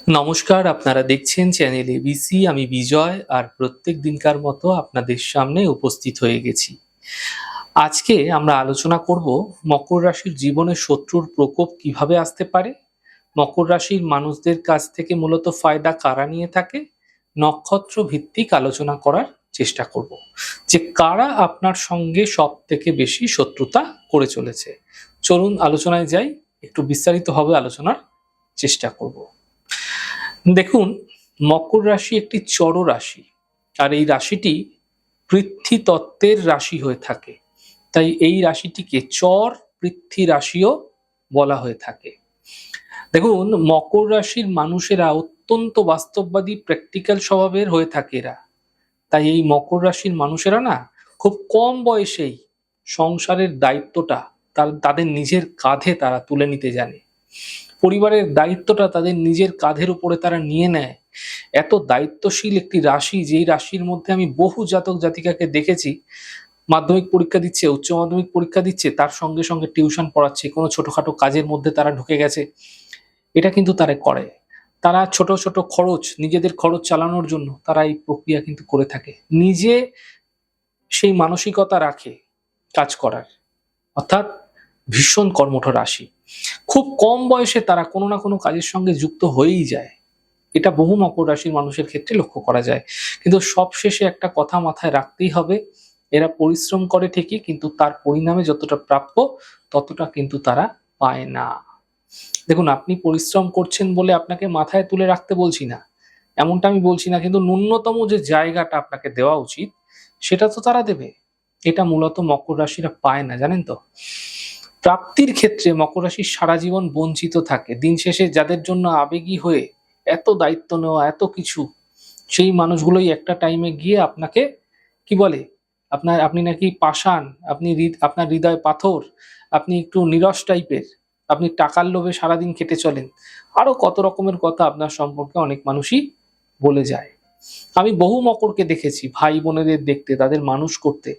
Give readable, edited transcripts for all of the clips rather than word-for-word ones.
নমস্কার, আপনারা দেখছেন চ্যানেল এবিসি। আমি বিজয়, আর প্রত্যেক দিনকার মতো আপনাদের সামনে উপস্থিত হয়ে গেছি। আজকে আমরা আলোচনা করব মকর রাশির জীবনে শত্রুর প্রকোপ কিভাবে আসতে পারে, মকর রাশির মানুষদের কাছ থেকে মূলত ফায়দা কারা নিয়ে থাকে, নক্ষত্র ভিত্তিক আলোচনা করার চেষ্টা করব যে কারা আপনার সঙ্গে সব থেকে বেশি শত্রুতা করে চলেছে। চলুন আলোচনায় যাই, একটু বিস্তারিতভাবে আলোচনার চেষ্টা করব। দেখুন, মকর রাশি একটি চর রাশি, আর এই রাশিটি পৃথ্বী তত্ত্বের রাশি হয়ে থাকে। তাই এই রাশিটিকে চর পৃথ্বী রাশিও বলা হয়ে থাকে। দেখুন, মকর রাশির মানুষেরা অত্যন্ত বাস্তববাদী, প্র্যাকটিক্যাল স্বভাবের হয়ে থাকে এরা। তাই এই মকর রাশির মানুষেরা না খুব কম বয়সেই সংসারের দায়িত্বটা তাদের নিজের কাঁধে তারা তুলে নিতে জানে। পরিবারের দায়িত্বটা তাদের নিজের কাঁধের উপরে তারা নিয়ে নেয়। এত দায়িত্বশীল একটি রাশি, যেই রাশির মধ্যে আমি বহু জাতক জাতিকাকে দেখেছি মাধ্যমিক পরীক্ষা দিচ্ছে, উচ্চ মাধ্যমিক পরীক্ষা দিচ্ছে, তার সঙ্গে সঙ্গে টিউশন পড়াচ্ছে, কোনো ছোটখাটো কাজের মধ্যে তারা ঢুকে গেছে। এটা কিন্তু তারা করে। তারা ছোট ছোট খরচ, নিজেদের খরচ চালানোর জন্য তারা এই প্রক্রিয়া কিন্তু করে থাকে। নিজে সেই মানসিকতা রাখে কাজ করার, অর্থাৎ ভীষণ কর্মঠ রাশি। খুব কম বয়সে তারা কোনো না কোনো কাজের সঙ্গে যুক্ত হয়েই যায়। এটা বহু মকর রাশির মানুষের ক্ষেত্রে লক্ষ্য করা যায়। কিন্তু সবশেষে একটা কথা মাথায় রাখতেই হবে, এরা পরিশ্রম করে ঠিকই, কিন্তু তার পরিণামে যতটা প্রাপ্য ততটা কিন্তু তারা পায় না। দেখুন, আপনি পরিশ্রম করছেন বলে আপনাকে মাথায় তুলে রাখতে বলছি না, এমনটা আমি বলছি না, কিন্তু ন্যূনতম যে জায়গাটা আপনাকে দেওয়া উচিত সেটা তো তারা দেবে। এটা মূলত মকর রাশিরা পায় না, জানেন তো। প্রাপ্তির ক্ষেত্রে মকর রাশি সারা জীবন বঞ্চিত থাকে। দিন শেষে যাদের জন্য আবেগী হয়ে এত দায়িত্ব নেওয়া, এত কিছু, সেই মানুষগুলোই একটা টাইমে গিয়ে আপনাকে কি বলে, আপনি নাকি পাষাণ, আপনার হৃদয় পাথর, আপনি একটু নিরস টাইপের, আপনি টাকার লোভে সারাদিন কেটে চলেন, আরো কত রকমের কথা আপনার সম্পর্কে অনেক মানুষই বলে যায়। আমি বহু মকরকে দেখেছি ভাই বোনেদের দেখতে, তাদের মানুষ করতে।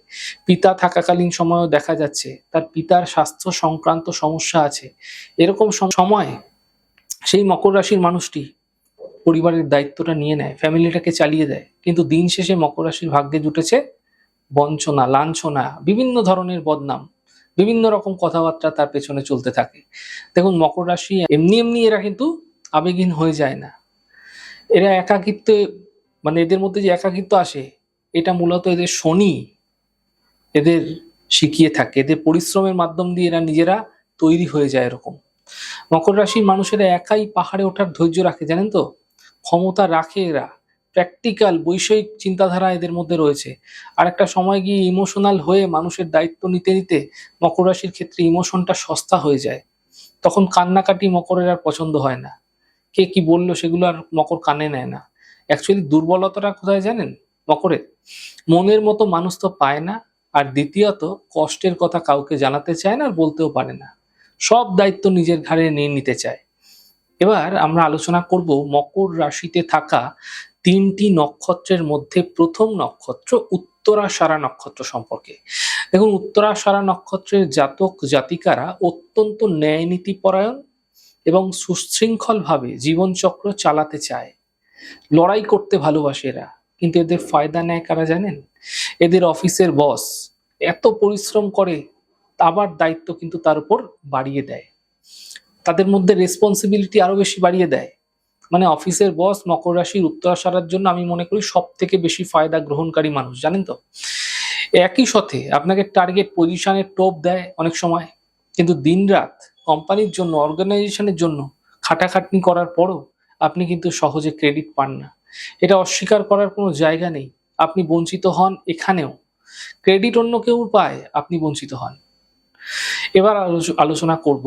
পিতা থাকাকালীন সময়ও দেখা যাচ্ছে তার পিতার স্বাস্থ্য সংক্রান্ত সমস্যা আছে। এরকম সময় সেই মকর রাশির মানুষটি পরিবারের দায়িত্বটা নিয়ে নেয়, ফ্যামিলিটাকে চালিয়ে দেয়। কিন্তু দিন শেষে মকর রাশির ভাগ্যে জুটেছে বঞ্চনা, লাঞ্ছনা, বিভিন্ন ধরনের বদনাম, বিভিন্ন রকম কথাবার্তা তার পেছনে চলতে থাকে। দেখুন, মকর রাশি এমনি এমনি এরা কিন্তু আবেগহীন হয়ে যায় না। এরা একাকিত্বে, মানে এদের মধ্যে যে একাকিত্ব আসে, এটা মূলত এদের শনি এদের শিখিয়ে থাকে। এদের পরিশ্রমের মাধ্যম দিয়ে এরা নিজেরা তৈরি হয়ে যায় এরকম। মকর রাশির মানুষেরা একাই পাহাড়ে ওঠার ধৈর্য রাখে, জানেন তো। ক্ষমতা রাখে এরা, প্র্যাকটিক্যাল বৈষয়িক চিন্তাধারা এদের মধ্যে রয়েছে। আর একটা সময় গিয়ে ইমোশনাল হয়ে মানুষের দায়িত্ব নিতে নিতে মকর রাশির ক্ষেত্রে ইমোশনটা সস্তা হয়ে যায়। তখন কান্নাকাটি মকরের আর পছন্দ হয় না। কে কি বললো সেগুলো আর মকর কানে নেয় না। অ্যাকচুয়ালি দুর্বলতাটা কোথায় জানেন মকরের? মনের মতো মানুষ তো পায় না, আর দ্বিতীয়ত কষ্টের কথা কাউকে জানাতে চায় না, আর বলতেও পারে না। সব দায়িত্ব নিজের ঘাড়ে নিয়ে নিতে চায়। এবার আমরা আলোচনা করব মকর রাশিতে থাকা ৩টি নক্ষত্রের মধ্যে প্রথম নক্ষত্র উত্তরাষাঢ়া নক্ষত্র সম্পর্কে। দেখুন, উত্তরাষাঢ়া নক্ষত্রের জাতক জাতিকারা অত্যন্ত ন্যায়নীতিপরায়ণ এবং সুশৃঙ্খলভাবে জীবনচক্র চালাতে চায়। লড়াই করতে ভালোবাসে এরা। কিন্তু এদের ফায়দা নেয় কারা জানেন? এদের অফিসের বস এত পরিশ্রম করে, আবার দায়িত্ব কিন্তু তার উপর বাড়িয়ে দেয়। তাদের মধ্যে রেসপন্সিবিলিটি আরো বেশি বাড়িয়ে দেয়। মানে অফিসের বস মকর রাশির উত্তরাষাঢ়ার জন্য আমি মনে করি সব থেকে বেশি ফায়দা গ্রহণকারী মানুষ, জানেন তো। একই সাথে আপনাকে টার্গেট পজিশনের টোপ দেয় অনেক সময়, কিন্তু দিনরাত কোম্পানির জন্য, অর্গানাইজেশনের জন্য খাটাখাটনি করার পরও আপনি কিন্তু সহজে ক্রেডিট পান না। এটা অস্বীকার করার কোনো জায়গা নেই। আপনি বঞ্চিত হন এখানেও। ক্রেডিট অন্য কেউ পায়, আপনি বঞ্চিত হন। এবার আলোচনা করব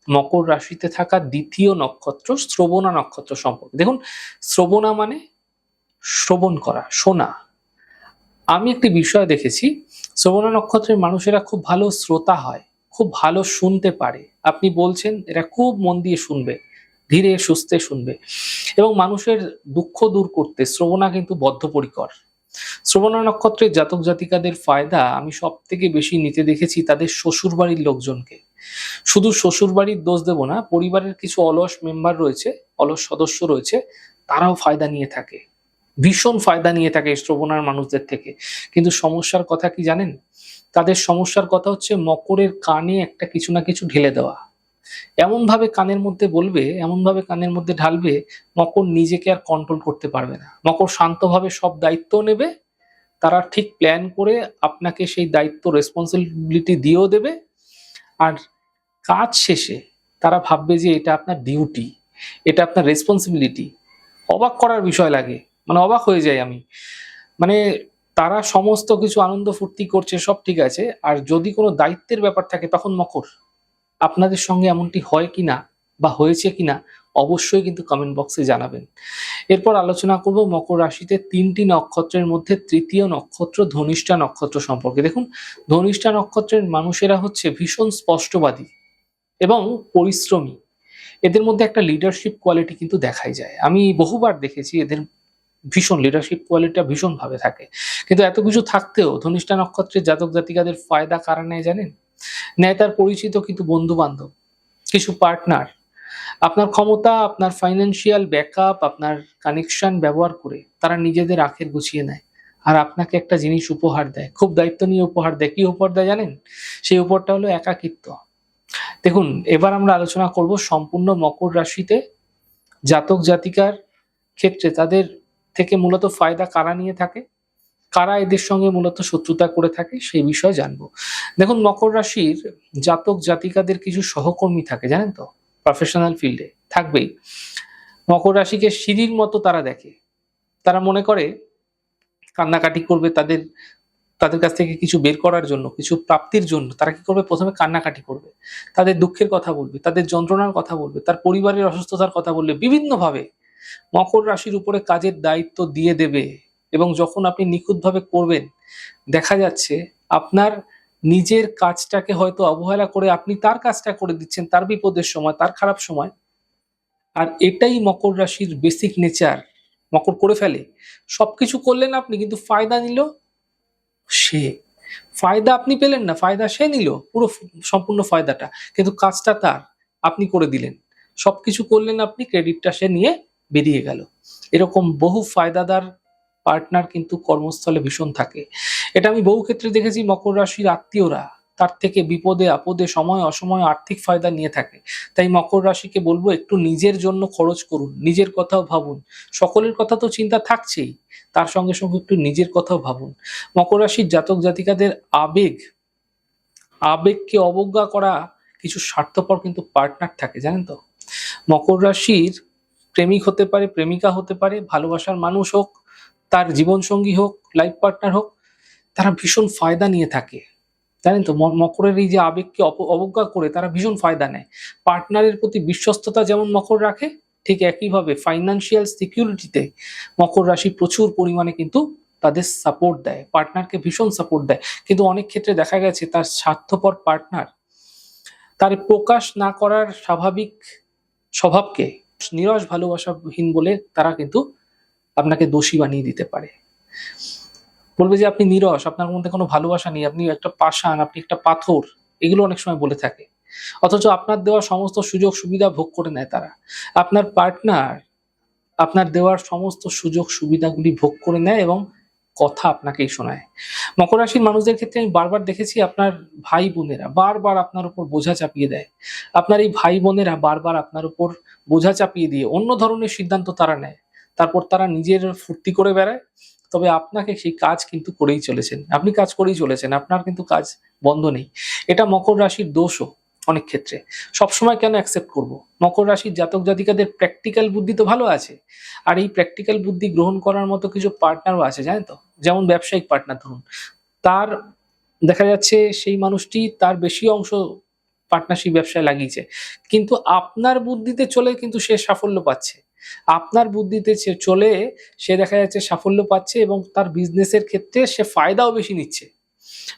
মকর রাশিতে থাকা দ্বিতীয় নক্ষত্র শ্রবণা নক্ষত্র সম্পর্কে। দেখুন, শ্রবণা মানে শ্রবণ করা, শোনা। আমি একটি বিষয় দেখেছি, শ্রবণা নক্ষত্রের মানুষেরা খুব ভালো শ্রোতা হয়, খুব ভালো শুনতে পারে। আপনি বলছেন, এরা খুব মন দিয়ে শুনবে, ধীরে সুস্থে শুনবে, এবং মানুষের দুঃখ দূর করতে শ্রবণা কিন্তু বদ্ধপরিকর। শ্রবণা নক্ষত্রের জাতক জাতিকাদের ফায়দা আমি সব থেকে বেশি নিতে দেখেছি তাদের শ্বশুর বাড়ির লোকজনকে। শুধু শ্বশুরবাড়ির দোষ দেব না, পরিবারের কিছু অলস মেম্বার রয়েছে, অলস সদস্য রয়েছে, তারাও ফায়দা নিয়ে থাকে, ভীষণ ফায়দা নিয়ে থাকে শ্রবণার মানুষদের থেকে। কিন্তু সমস্যার কথা কি জানেন? তাদের সমস্যার কথা হচ্ছে মকরের কানে একটা কিছু না কিছু ঢেলে দেওয়া। এমন ভাবে কানের মধ্যে বলবে, এমন ভাবে কানের মধ্যে ঢালবে, মকর নিজেকে আর কন্ট্রোল করতে পারবে না। মকর শান্তভাবে সব দায়িত্ব নেবে, তারা ঠিক প্ল্যান করে আপনাকে সেই দায়িত্ব রেসপন্সিবিলিটি দিয়েও দেবে। আর কাজ শেষে তারা ভাববে যে এটা আপনার ডিউটি, এটা আপনার রেসপন্সিবিলিটি। অবাক করার বিষয় লাগে, মানে অবাক হয়ে যাই আমি। মানে তারা সমস্ত কিছু আনন্দ ফুর্তি করছে, সব ঠিক আছে, আর যদি কোনো দায়িত্বের ব্যাপার থাকে তখন মকর। আপনাদের সঙ্গে এমনটি হয় কিনা বা হয়েছে কিনা অবশ্যই কিন্তু কমেন্ট বক্সে জানাবেন। এরপর আলোচনা করব মকর রাশিতে ৩টি নক্ষত্রের মধ্যে তৃতীয় নক্ষত্র ধনিষ্ঠা নক্ষত্র সম্পর্কে। দেখুন, ধনিষ্ঠা নক্ষত্রের মানুষেরা হচ্ছে ভীষণ স্পষ্টবাদী এবং পরিশ্রমী। এদের মধ্যে একটা লিডারশিপ কোয়ালিটি কিন্তু দেখাই যায়। আমি বহুবার দেখেছি এদের ভীষণ লিডারশিপ কোয়ালিটিটা ভীষণ ভাবে থাকে। কিন্তু এত কিছু থাকতেও ধনিষ্ঠা নক্ষত্রের জাতক জাতিকাদের ফায়দা কারা নেয় জানেন? নেয় তার পরিচিত কিন্তু বন্ধু বান্ধব, কিছু পার্টনার। আপনার ক্ষমতা, আপনার ফাইন্যান্সিয়াল ব্যাকআপ, আপনার কানেকশন ব্যবহার করে তারা নিজেদের আখের গুছিয়ে নেয় আর আপনাকে একটা জিনিস উপহার দেয়, খুব দায়িত্ব নিয়ে উপহার দেয়। কি উপহার দেয় জানেন? সেই উপহারটা হলো একাকিত্ব। দেখুন, এবার আমরা আলোচনা করব সম্পূর্ণ মকর রাশিতে জাতক জাতিকার ক্ষেত্রে তাদের থেকে মূলত ফায়দা কারা নিয়ে থাকে, কারা এদের সঙ্গে মূলত শত্রুতা করে থাকে, সেই বিষয়ে জানবো। দেখুন, মকর রাশির জাতক জাতিকাদের কিছু সহকর্মী থাকে, জানেন তো, প্রফেশনাল ফিল্ডে থাকবেই। মকর রাশিকে সিঁড়ির মতো তারা দেখে। তারা মনে করে কান্নাকাটি করবে, তাদের তাদের কাছ থেকে কিছু বের করার জন্য, কিছু প্রাপ্তির জন্য তারা কি করবে? প্রথমে কান্নাকাটি করবে, তাদের দুঃখের কথা বলবে, তাদের যন্ত্রণার কথা বলবে, তার পরিবারের অসুস্থতার কথা বলবে, বিভিন্নভাবে মকর রাশির উপরে কাজের দায়িত্ব দিয়ে দেবে। এবং যখন আপনি নিখুঁতভাবে করবেন, দেখা যাচ্ছে আপনার নিজের কাজটাকে হয়তো অবহেলা করে আপনি তার কাজটা করে দিচ্ছেন, তার বিপদের সময়, তার খারাপ সময়। আর এটাই মকর রাশির বেসিক নেচার। মকর করে ফেলে, সবকিছু করলেন আপনি, কিন্তু ফায়দা নিল সে। ফায়দা আপনি পেলেন না, ফায়দা সে নিল, পুরো সম্পূর্ণ ফায়দাটা, কিন্তু কাজটা তার, আপনি করে দিলেন। সবকিছু করলেন আপনি, ক্রেডিটটা সে নিয়ে বেরিয়ে গেল। এরকম বহু ফায়দাদার পার্টনার কিন্তু কর্মস্থলে ভীষণ থাকে। এটা আমি বহু ক্ষেত্রে দেখেছি। মকর রাশির আত্মীয়রা তার থেকে বিপদে আপদে সময় অসময়ে আর্থিক ফায়দা নিয়ে থাকে। তাই মকর রাশিকে বলবো, একটু নিজের জন্য খরচ করুন, নিজের কথাও ভাবুন। সকলের কথা তো চিন্তা থাকছেই, তার সঙ্গে সঙ্গে একটু নিজের কথাও ভাবুন। মকর রাশির জাতক জাতিকাদের আবেগকে অবজ্ঞা করা কিছু স্বার্থপর কিন্তু পার্টনার থাকে, জানেন তো। মকর রাশির প্রেমিক হতে পারে, প্রেমিকা হতে পারে, ভালোবাসার মানুষ হোক, তার জীবনসঙ্গী হোক, লাইফ পার্টনার হোক, তারা ভীষণ ফায়দা নিয়ে থাকে, জানেন তো। মকরের এই যে আবেগকে অবজ্ঞা করে তারা ভীষণ ফায়দা নেয়। পার্টনারের প্রতি বিশ্বস্ততা যেমন মকর রাখে, ঠিক একইভাবে ফাইন্যান্সিয়াল সিকিউরিটিতে মকর রাশি প্রচুর পরিমাণে কিন্তু তাদের সাপোর্ট দেয়, পার্টনারকে ভীষণ সাপোর্ট দেয়। কিন্তু অনেক ক্ষেত্রে দেখা গেছে তার স্বার্থপর পার্টনার তার প্রকাশ না করার স্বাভাবিক স্বভাবকে নিরস ভালোবাসাহীন বলে তারা কিন্তু আপনাকে দোষী বানিয়ে দিতে পারে। বলবে যে আপনি নিরস, আপনার মধ্যে কোনো ভালোবাসা নেই, আপনি একটা পাষাণ, আপনি একটা পাথর, এগুলো অনেক সময় বলে থাকে। অথচ আপনার দেওয়া সমস্ত সুযোগ সুবিধা ভোগ করে নেয় তারা। আপনার পার্টনার আপনার দেওয়ার সমস্ত সুযোগ সুবিধাগুলি ভোগ করে নেয় এবং কথা আপনাকেই শোনায়। মকর রাশির মানুষদের ক্ষেত্রে আমি বারবার দেখেছি, আপনার ভাই বোনেরা বারবার আপনার উপর বোঝা চাপিয়ে দেয়। আপনার এই ভাই বোনেরা বারবার আপনার উপর বোঝা চাপিয়ে দিয়ে অন্য ধরনের সিদ্ধান্ত তারা নেয়। তারপর তারা নিজের ফুর্তি করে বেড়ায়। তবে আপনাকে সেই কাজ কিন্তু করেই চলেছেন, আপনি কাজ করেই চলেছেন, আপনার কিন্তু কাজ বন্ধ নেই। এটা মকর রাশির দোষও অনেক ক্ষেত্রে। সবসময় কেন অ্যাকসেপ্ট করব? মকর রাশির জাতক জাতিকাদের প্র্যাকটিক্যাল বুদ্ধি তো ভালো আছে। আর এই প্র্যাকটিক্যাল বুদ্ধি গ্রহণ করার মতো কিছু পার্টনারও আছে, জানেন তো। যেমন ব্যবসায়িক পার্টনার ধরুন, তার দেখা যাচ্ছে সেই মানুষটি তার বেশি অংশ পার্টনারশিপ ব্যবসায় লাগিয়েছে, কিন্তু আপনার বুদ্ধিতে চলে কিন্তু সে সাফল্য পাচ্ছে। আপনার বুদ্ধিতে চলে সে দেখা যাচ্ছে সাফল্য পাচ্ছে এবং তার বিজনেসের ক্ষেত্রে সে ফায়দাও বেশি নিচ্ছে।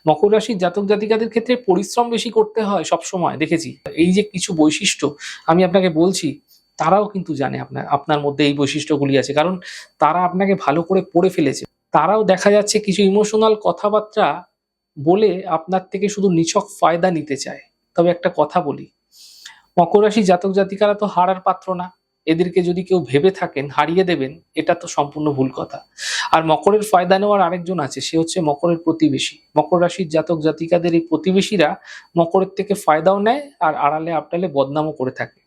মকর রাশির জাতক জাতিকাদের ক্ষেত্রে পরিশ্রম বেশি করতে হয় সব সময়, দেখেছি। এই যে কিছু বৈশিষ্ট্য আমি আপনাকে বলছি, তারাও কিন্তু জানে আপনার আপনার মধ্যে এই বৈশিষ্ট্যগুলি আছে, কারণ তারা আপনাকে ভালো করে পড়ে ফেলেছে। তারাও দেখা যাচ্ছে কিছু ইমোশনাল কথাবার্তা বলে আপনার থেকে শুধু নিছক ফায়দা নিতে চায়। তবে একটা কথা বলি, মকর রাশি জাতক জাতিকারা তো হারার পাত্র না। এদেরকে যদি কেউ ভেবে থাকেন হারিয়ে দেবেন, এটা তো সম্পূর্ণ ভুল কথা। আর মকরের ফায়দা নেওয়ার আরেকজন আছে, সে হচ্ছে মকরের প্রতিবেশী। মকর রাশির জাতক জাতিকাদের এই প্রতিবেশীরা মকরের থেকে ফায়দাও নেয় আর আড়ালে আবডালে বদনামও করে থাকে।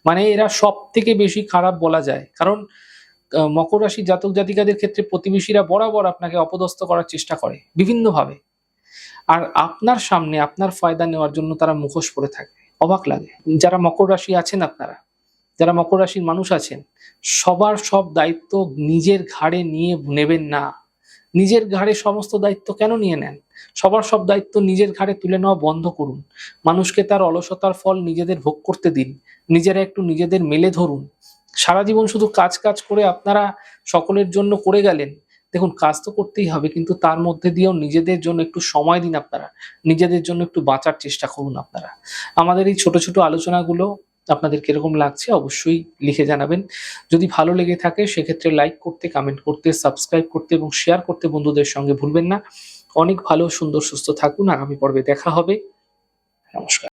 মানে এরা সব থেকে বেশি খারাপ বলা যায়, কারণ মকর রাশির জাতক জাতিকাদের ক্ষেত্রে প্রতিবেশীরা বরাবর আপনাকে অপদস্থ করার চেষ্টা করে বিভিন্নভাবে। আর আপনার সামনে আপনার ফায়দা নেওয়ার জন্য তারা মুখোশ পরে থাকে। অবাক লাগে। যারা মকর রাশি আছেন আপনারা, যারা মকর রাশির মানুষ আছেন, সবার সব দায়িত্ব নিজের ঘাড়ে নিয়ে নেবেন না। নিজের ঘাড়ে সমস্ত দায়িত্ব কেন নিয়ে নেন? সবার সব দায়িত্ব নিজের ঘাড়ে তুলে নেওয়া বন্ধ করুন। মানুষকে তার অলসতার ফল নিজেদের ভোগ করতে দিন। নিজেরা একটু নিজেদের মেলে ধরুন। সারা জীবন শুধু কাজ কাজ করে আপনারা সকলের জন্য করে গেলেন। দেখুন, কাজ তো করতেই হবে, কিন্তু তার মধ্যে দিয়েও নিজেদের জন্য একটু সময় দিন আপনারা। নিজেদের জন্য একটু বাঁচার চেষ্টা করুন আপনারা। আমাদের এই ছোট ছোট আলোচনাগুলো আপনাদের কিরকম লাগছে অবশ্যই লিখে জানাবেন। যদি ভালো লেগে থাকে সেক্ষেত্রে লাইক করতে, কমেন্ট করতে, সাবস্ক্রাইব করতে এবং শেয়ার করতে বন্ধুদের সঙ্গে ভুলবেন না। অনেক ভালো, সুন্দর, সুস্থ থাকুন। আগামী পর্বে দেখা হবে। নমস্কার।